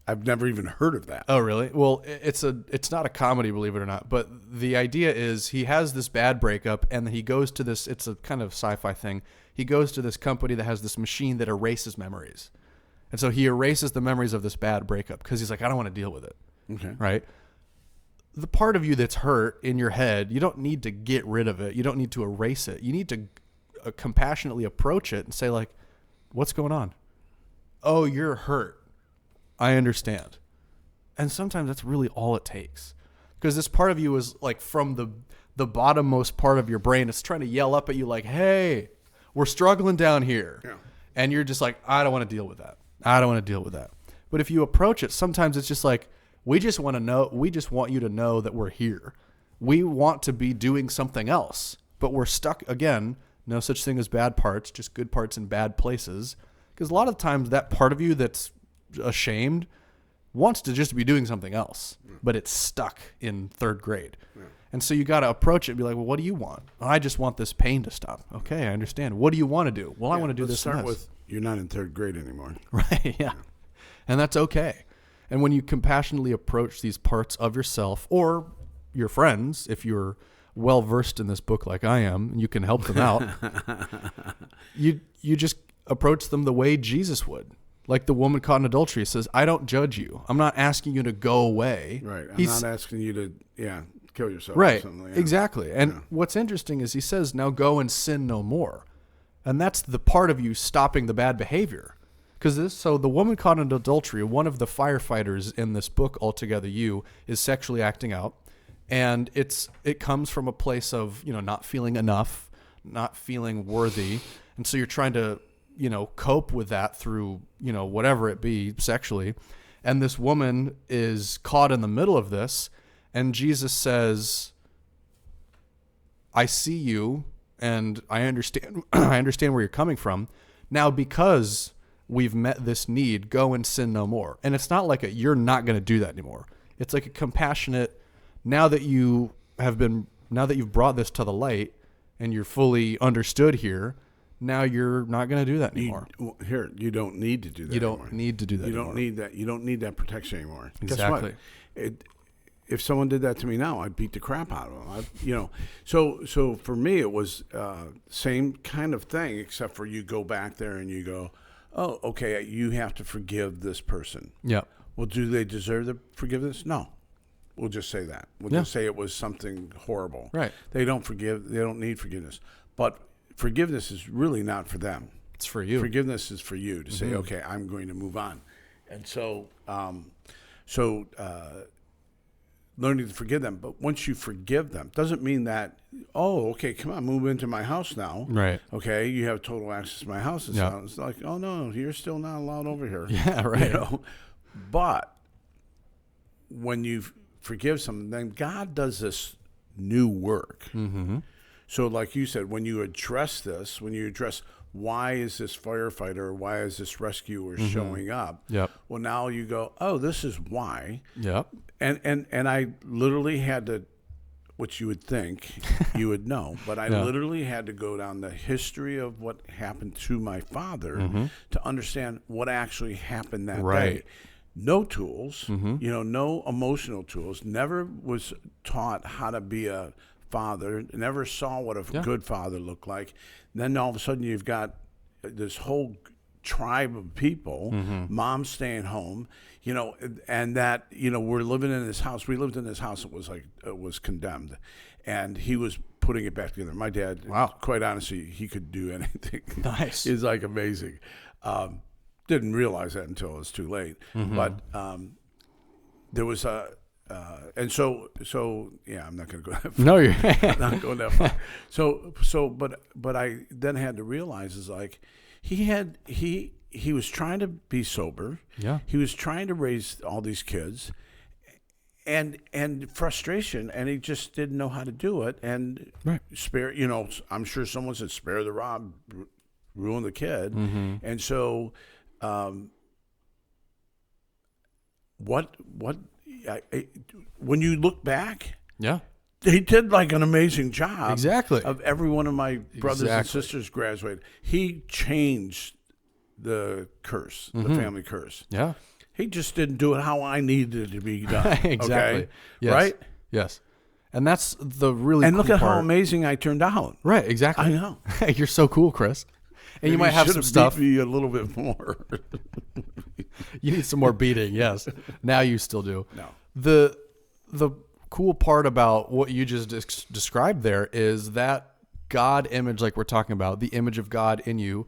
[SPEAKER 2] I've never even heard of that.
[SPEAKER 1] Oh, really? Well, it's not a comedy, believe it or not. But the idea is he has this bad breakup, and he goes to this. It's a kind of sci-fi thing. He goes to this company that has this machine that erases memories, and so he erases the memories of this bad breakup because he's like, I don't want to deal with it.
[SPEAKER 2] Okay.
[SPEAKER 1] Right? The part of you that's hurt in your head, you don't need to get rid of it. You don't need to erase it. You need to compassionately approach it and say, like, what's going on? Oh, you're hurt. I understand. And sometimes that's really all it takes. Because this part of you is like from the bottommost part of your brain. It's trying to yell up at you like, hey, we're struggling down here. Yeah. And you're just like, I don't want to deal with that. I don't want to deal with that. But if you approach it, sometimes it's just like, we just want you to know that we're here. We want to be doing something else. But we're stuck, again, no such thing as bad parts, just good parts in bad places. Because a lot of times that part of you that's ashamed wants to just be doing something else, but it's stuck in third grade. Yeah. And so you got to approach it and be like, well, what do you want? I just want this pain to stop. Okay, I understand. What do you want to do? Well, I want to do this.
[SPEAKER 2] Start with, you're not in third grade anymore.
[SPEAKER 1] Right, yeah. And that's okay. And when you compassionately approach these parts of yourself or your friends, if you're well versed in this book like I am, and you can help them out, you just approach them the way Jesus would. Like the woman caught in adultery says, I don't judge you. I'm not asking you to go away.
[SPEAKER 2] Right. I'm not asking you to, kill yourself.
[SPEAKER 1] Right.
[SPEAKER 2] Or something. Yeah.
[SPEAKER 1] Exactly. And what's interesting is he says, now go and sin no more. And that's the part of you stopping the bad behavior. So the woman caught in adultery, one of the firefighters in this book, Altogether You, is sexually acting out. And it comes from a place of, not feeling enough, not feeling worthy. And so you're trying to, cope with that through, whatever it be sexually. And this woman is caught in the middle of this. And Jesus says, I see you and I understand, I understand where you're coming from. Now, because we've met this need, go and sin no more. And it's not like you're not going to do that anymore. It's like a compassionate, now that you've brought this to the light and you're fully understood here, now you're not going to do that anymore.
[SPEAKER 2] You don't need to do that.
[SPEAKER 1] You don't need to do that.
[SPEAKER 2] You don't need that. You don't need that protection anymore.
[SPEAKER 1] Exactly.
[SPEAKER 2] Guess what? If someone did that to me now, I'd beat the crap out of them. So for me, it was same kind of thing, except for you go back there and you go, oh, okay, you have to forgive this person.
[SPEAKER 1] Yeah.
[SPEAKER 2] Well, do they deserve the forgiveness? No. We'll just say that. We'll just say it was something horrible.
[SPEAKER 1] Right.
[SPEAKER 2] They don't need forgiveness. But forgiveness is really not for them.
[SPEAKER 1] It's for you.
[SPEAKER 2] Forgiveness is for you to say, okay, I'm going to move on. And so learning to forgive them. But once you forgive them, doesn't mean that, oh, okay, come on, move into my house now.
[SPEAKER 1] Right.
[SPEAKER 2] Okay, you have total access to my house. It's like, oh, no, you're still not allowed over here.
[SPEAKER 1] Yeah, right.
[SPEAKER 2] But when you forgive someone, then God does this new work. Mm-hmm. So like you said, when you address why is this firefighter, why is this rescuer showing up?
[SPEAKER 1] Yep.
[SPEAKER 2] Well, now you go, oh, this is why.
[SPEAKER 1] Yep.
[SPEAKER 2] And I literally had to, which you would think you would know, but I literally had to go down the history of what happened to my father to understand what actually happened that day. No tools, no emotional tools. Never was taught how to be a father. Never saw what a good father looked like. And then all of a sudden you've got this whole tribe of people, mom staying home, and that, we're living in this house. We lived in this house that was condemned, and he was putting it back together. My dad, quite honestly, he could do anything.
[SPEAKER 1] Nice.
[SPEAKER 2] He's like amazing. Didn't realize that until it was too late. But there was and so I'm not going to go that far.
[SPEAKER 1] No, you're
[SPEAKER 2] I'm not going that far. But I then had to realize is like he was trying to be sober.
[SPEAKER 1] Yeah.
[SPEAKER 2] He was trying to raise all these kids, and frustration, and he just didn't know how to do it. And spare, I'm sure someone said spare the rod, ruin the kid, and so. When you look back, he did like an amazing job.
[SPEAKER 1] Exactly.
[SPEAKER 2] Of every one of my brothers and sisters graduated. He changed the curse, the family curse.
[SPEAKER 1] Yeah.
[SPEAKER 2] he just didn't do it how I needed it to be done.
[SPEAKER 1] Exactly.
[SPEAKER 2] Okay?
[SPEAKER 1] Yes.
[SPEAKER 2] Right?
[SPEAKER 1] Yes. And that's the really
[SPEAKER 2] And
[SPEAKER 1] cool
[SPEAKER 2] look at how
[SPEAKER 1] part.
[SPEAKER 2] amazing I turned out.
[SPEAKER 1] Right, exactly.
[SPEAKER 2] I know.
[SPEAKER 1] You're so cool, Chris. And you might have some stuff.
[SPEAKER 2] Beat me a little bit more.
[SPEAKER 1] You need some more beating, yes. Now you still do.
[SPEAKER 2] No.
[SPEAKER 1] The cool part about what you just described there is that God image, like we're talking about, the image of God in you,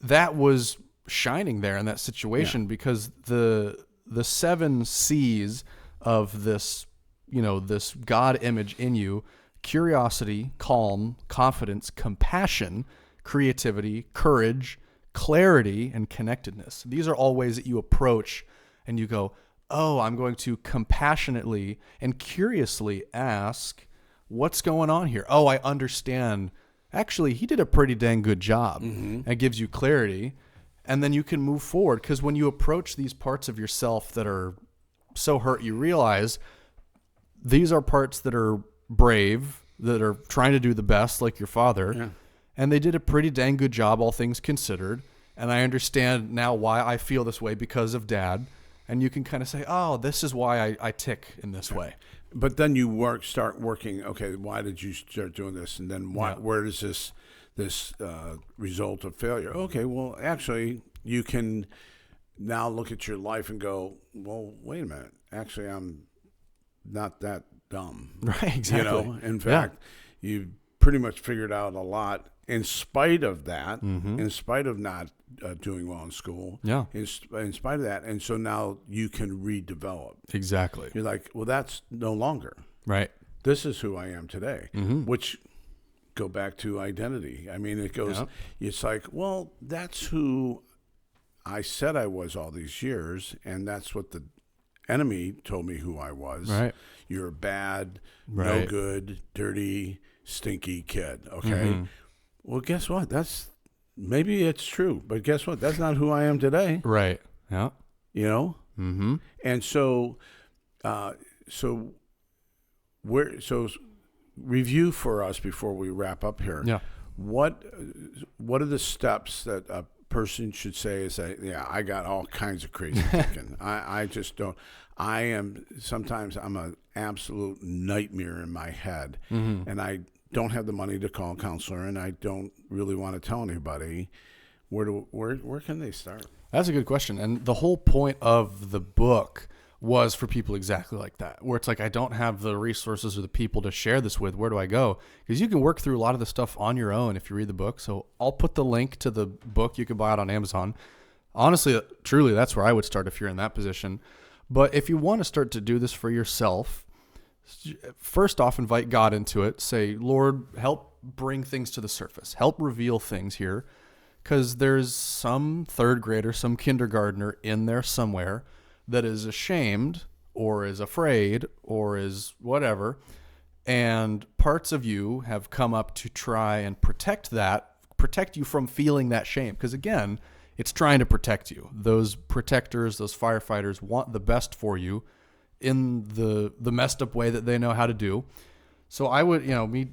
[SPEAKER 1] that was shining there in that situation because the 7 C's of this, this God image in you: curiosity, calm, confidence, compassion, creativity, courage, clarity, and connectedness. These are all ways that you approach and you go, oh, I'm going to compassionately and curiously ask, what's going on here? Oh, I understand. Actually, he did a pretty dang good job. Mm-hmm. It gives you clarity. And then you can move forward, because when you approach these parts of yourself that are so hurt, you realize these are parts that are brave, that are trying to do the best, like your father.
[SPEAKER 2] Yeah.
[SPEAKER 1] And they did a pretty dang good job, all things considered. And I understand now why I feel this way because of Dad. And you can kind of say, oh, this is why I tick in this way.
[SPEAKER 2] But then you start working. Okay, why did you start doing this? And then where does this result of failure? Okay, well, actually, you can now look at your life and go, well, wait a minute. Actually, I'm not that dumb.
[SPEAKER 1] Right, exactly.
[SPEAKER 2] In fact, you pretty much figured out a lot in spite of that, in spite of not doing well in school, in spite of that. And so now you can redevelop.
[SPEAKER 1] Exactly.
[SPEAKER 2] You're like, well, that's no longer.
[SPEAKER 1] Right.
[SPEAKER 2] This is who I am today, which go back to identity. I mean, it goes, it's like, well, that's who I said I was all these years, and that's what the enemy told me who I was.
[SPEAKER 1] Right.
[SPEAKER 2] You're a bad, no good, dirty, stinky kid. Okay. Well, guess what? Maybe it's true, but guess what? That's not who I am today.
[SPEAKER 1] Right. Yeah.
[SPEAKER 2] And so review for us before we wrap up here.
[SPEAKER 1] Yeah.
[SPEAKER 2] What are the steps that a person should say is that, I got all kinds of crazy thinking. I just don't. Sometimes I'm an absolute nightmare in my head, and I don't have the money to call a counselor, and I don't really want to tell anybody. Where can they start?
[SPEAKER 1] That's a good question. And the whole point of the book was for people exactly like that, where it's like, I don't have the resources or the people to share this with. Where do I go? Because you can work through a lot of the stuff on your own if you read the book. So I'll put the link to the book. You can buy it on Amazon. Honestly, truly, that's where I would start if you're in that position. But if you want to start to do this for yourself, first off, invite God into it. Say, Lord, help bring things to the surface. Help reveal things here. Because there's some third grader, some kindergartner in there somewhere that is ashamed or is afraid or is whatever. And parts of you have come up to try and protect you from feeling that shame. Because again, it's trying to protect you. Those protectors, those firefighters want the best for you in the messed up way that they know how to do. So I would,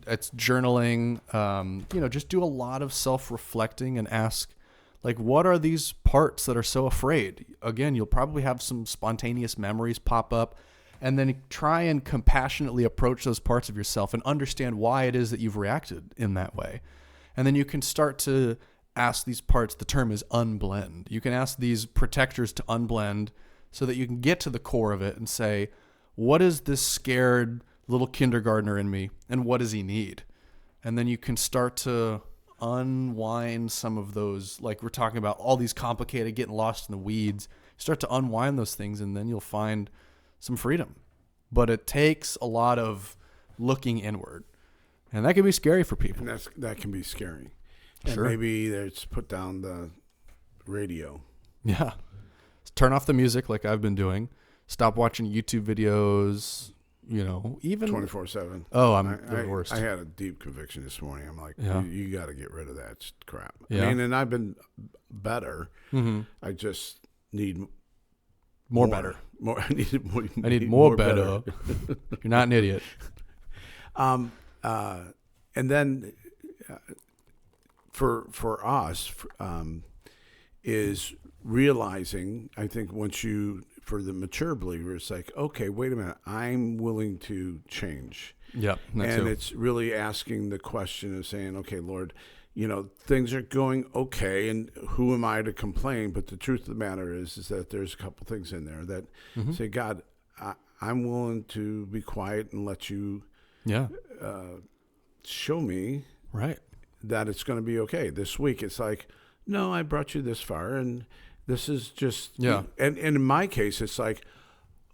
[SPEAKER 1] it's journaling, just do a lot of self-reflecting and ask, like, what are these parts that are so afraid? Again, you'll probably have some spontaneous memories pop up, and then try and compassionately approach those parts of yourself and understand why it is that you've reacted in that way. And then you can start to ask these parts, the term is unblend. You can ask these protectors to unblend so that you can get to the core of it and say, what is this scared little kindergartner in me, and what does he need? And then you can start to unwind some of those, like we're talking about, all these complicated, getting lost in the weeds. Start to unwind those things, and then you'll find some freedom. But it takes a lot of looking inward, and that can be scary for people.
[SPEAKER 2] And that can be scary.
[SPEAKER 1] Sure.
[SPEAKER 2] And maybe it's put down the radio.
[SPEAKER 1] Yeah. Turn off the music like I've been doing. Stop watching YouTube videos. Even
[SPEAKER 2] 24/7.
[SPEAKER 1] Oh, I'm the worst.
[SPEAKER 2] I had a deep conviction this morning. I'm like, you got to get rid of that crap.
[SPEAKER 1] Yeah.
[SPEAKER 2] I mean, and I've been better.
[SPEAKER 1] Mm-hmm.
[SPEAKER 2] I just need
[SPEAKER 1] more better.
[SPEAKER 2] More. I
[SPEAKER 1] need more better. You're not an idiot.
[SPEAKER 2] And then for us, is realizing, I think for the mature believer, it's like, okay, wait a minute, I'm willing to change.
[SPEAKER 1] Yep.
[SPEAKER 2] And it's really asking the question of saying, okay, Lord, things are going okay, and who am I to complain? But the truth of the matter is that there's a couple things in there that say, God, I'm willing to be quiet and let you show me that it's going to be okay. This week, it's like, no, I brought you this far, and this is just, and in my case, it's like,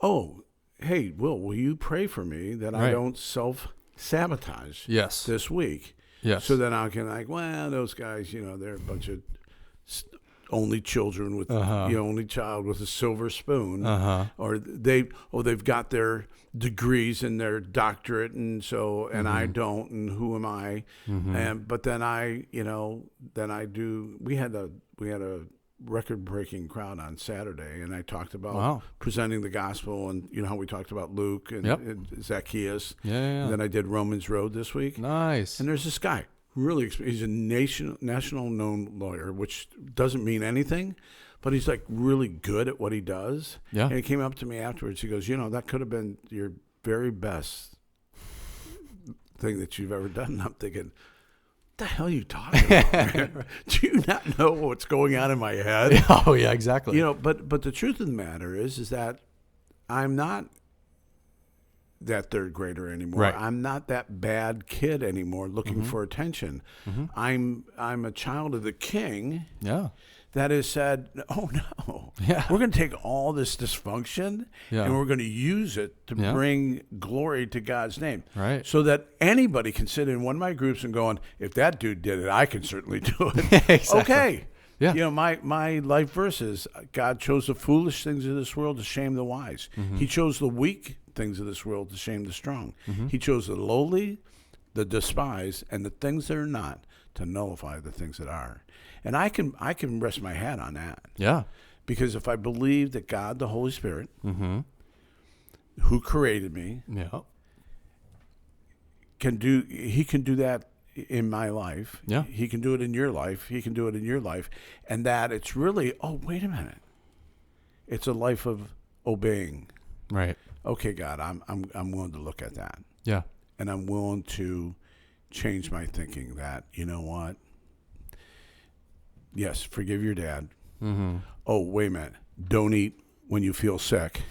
[SPEAKER 2] oh, hey, will you pray for me that I don't self-sabotage this week?
[SPEAKER 1] Yes.
[SPEAKER 2] So then I can well, those guys, they're a bunch of only children with, only child with a silver spoon, or they've got their degrees and their doctorate, and so, and I don't, and who am I? But then we had a record-breaking crowd on Saturday, and I talked about presenting the gospel, and how we talked about Luke and Zacchaeus. And then I did Romans Road this week.
[SPEAKER 1] Nice.
[SPEAKER 2] And there's this guy, really, he's a national known lawyer, which doesn't mean anything, but he's like really good at what he does.
[SPEAKER 1] Yeah.
[SPEAKER 2] And he came up to me afterwards. He goes, that could have been your very best thing that you've ever done. And I'm thinking, what the hell are you talking about, man? Do you not know what's going on in my head?
[SPEAKER 1] Oh, yeah, exactly.
[SPEAKER 2] But the truth of the matter is that I'm not that third grader anymore.
[SPEAKER 1] Right.
[SPEAKER 2] I'm not that bad kid anymore looking for attention. I'm a child of the King.
[SPEAKER 1] Yeah.
[SPEAKER 2] That has said, oh no, we're going to take all this dysfunction and we're going to use it to bring glory to God's name.
[SPEAKER 1] Right.
[SPEAKER 2] So that anybody can sit in one of my groups and going, if that dude did it, I can certainly do it.
[SPEAKER 1] Exactly.
[SPEAKER 2] Okay.
[SPEAKER 1] Yeah.
[SPEAKER 2] My life verse is, God chose the foolish things of this world to shame the wise. He chose the weak things of this world to shame the strong. He chose the lowly, the despised, and the things that are not to nullify the things that are. And I can rest my hat on that.
[SPEAKER 1] Yeah.
[SPEAKER 2] Because if I believe that God, the Holy Spirit, who created me, can do that in my life.
[SPEAKER 1] Yeah.
[SPEAKER 2] He can do it in your life. He can do it in your life. And that it's really, oh, wait a minute. It's a life of obeying.
[SPEAKER 1] Right.
[SPEAKER 2] Okay, God, I'm willing to look at that.
[SPEAKER 1] Yeah.
[SPEAKER 2] And I'm willing to change my thinking that, you know what? Yes, forgive your dad. Oh, wait a minute. Don't eat when you feel sick.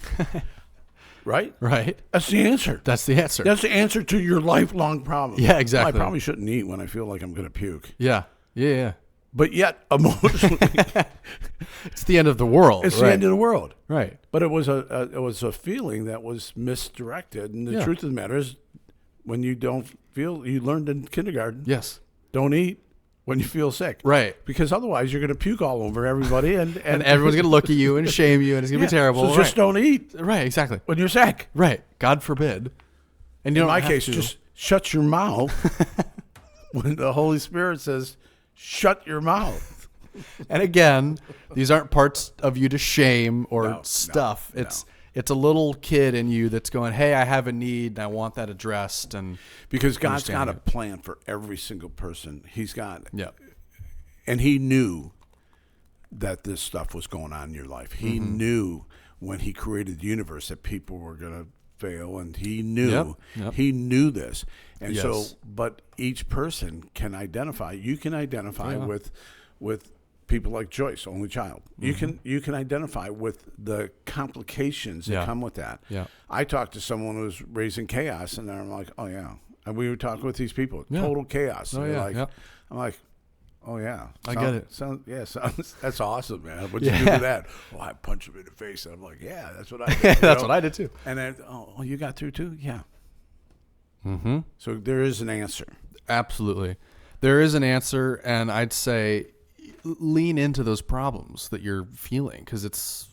[SPEAKER 2] Right?
[SPEAKER 1] Right.
[SPEAKER 2] That's the answer.
[SPEAKER 1] That's the answer.
[SPEAKER 2] That's the answer to your lifelong problem.
[SPEAKER 1] Yeah, exactly.
[SPEAKER 2] Well, I probably shouldn't eat when I feel like I'm going to puke.
[SPEAKER 1] Yeah. Yeah.
[SPEAKER 2] But yet, emotionally,
[SPEAKER 1] it's the end of the world.
[SPEAKER 2] It's the end of the world.
[SPEAKER 1] Right.
[SPEAKER 2] But it was a feeling that was misdirected. And the truth of the matter is, when you don't feel, you learned in kindergarten.
[SPEAKER 1] Yes.
[SPEAKER 2] Don't eat when you feel sick.
[SPEAKER 1] Right.
[SPEAKER 2] Because otherwise you're going to puke all over everybody. And
[SPEAKER 1] everyone's going to look at you and shame you, and it's going to be terrible.
[SPEAKER 2] So just don't eat.
[SPEAKER 1] Right, exactly.
[SPEAKER 2] When you're sick.
[SPEAKER 1] Right. God forbid. And
[SPEAKER 2] in my case, just shut your mouth when the Holy Spirit says, shut your mouth.
[SPEAKER 1] And again, these aren't parts of you to shame or stuff. It's a little kid in you that's going, hey, I have a need and I want that addressed. And
[SPEAKER 2] because God's got a plan for every single person. He's got and he knew that this stuff was going on in your life. He knew when he created the universe that people were going to fail, and he knew he knew this. And so, but each person can identify. You can identify with people like Joyce, only child. You can identify with the complications that come with that.
[SPEAKER 1] Yeah.
[SPEAKER 2] I talked to someone who was raised in chaos, and I'm like, oh yeah. And we were talking with these people, total chaos.
[SPEAKER 1] Oh, yeah.
[SPEAKER 2] I'm like, oh yeah,
[SPEAKER 1] I get it.
[SPEAKER 2] That's awesome, man. What'd you do with that? Well, I punched him in the face, and I'm like, yeah, that's what I did.
[SPEAKER 1] That's what I did too.
[SPEAKER 2] And then, oh, you got through too? Yeah. So there is an answer.
[SPEAKER 1] Absolutely, there is an answer, and I'd say lean into those problems that you're feeling, because it's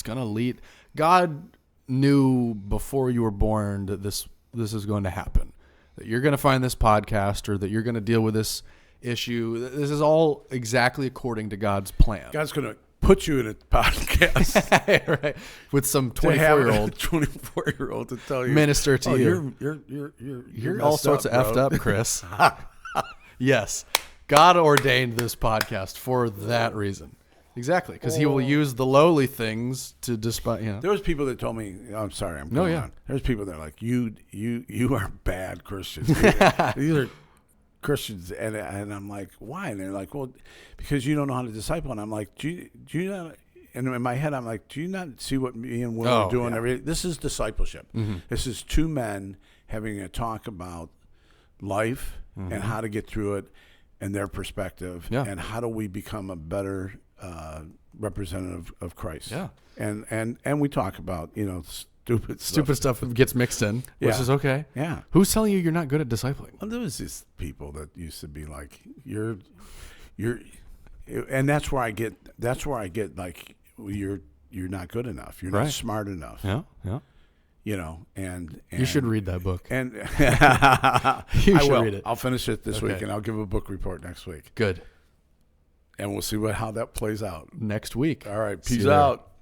[SPEAKER 1] going to lead. God knew before you were born that this is going to happen, that you're going to find this podcast, or that you're going to deal with this issue. This is all exactly according to God's plan.
[SPEAKER 2] God's going to put you in a podcast,
[SPEAKER 1] right? With some 24-year-old
[SPEAKER 2] to tell you,
[SPEAKER 1] minister to you.
[SPEAKER 2] You're
[SPEAKER 1] all sorts of effed up, Chris. Yes, God ordained this podcast for that reason. Exactly, because he will use the lowly things to despise.
[SPEAKER 2] There was people that told me, I'm sorry, I'm going on. There's people that are like, you are bad Christians. These are Christians, and I'm like, why? And they're like, well, because you don't know how to disciple. And I'm like, do you not? And in my head, I'm like, do you not see what me and Will are doing?
[SPEAKER 1] Yeah.
[SPEAKER 2] This is discipleship. Mm-hmm. This is two men having a talk about life and how to get through it and their perspective, and how do we become a better representative of Christ.
[SPEAKER 1] Yeah.
[SPEAKER 2] And we talk about, stupid
[SPEAKER 1] stuff gets mixed in, which is okay.
[SPEAKER 2] Yeah.
[SPEAKER 1] Who's telling you you're not good at discipling?
[SPEAKER 2] Well, there was these people that used to be like, you're, and that's where I get like, you're not good enough. You're not smart enough.
[SPEAKER 1] Yeah.
[SPEAKER 2] And
[SPEAKER 1] you should read that book.
[SPEAKER 2] And
[SPEAKER 1] you should read it.
[SPEAKER 2] I'll finish it this week, and I'll give a book report next week.
[SPEAKER 1] Good.
[SPEAKER 2] And we'll see how that plays out
[SPEAKER 1] next week.
[SPEAKER 2] All right. Peace out.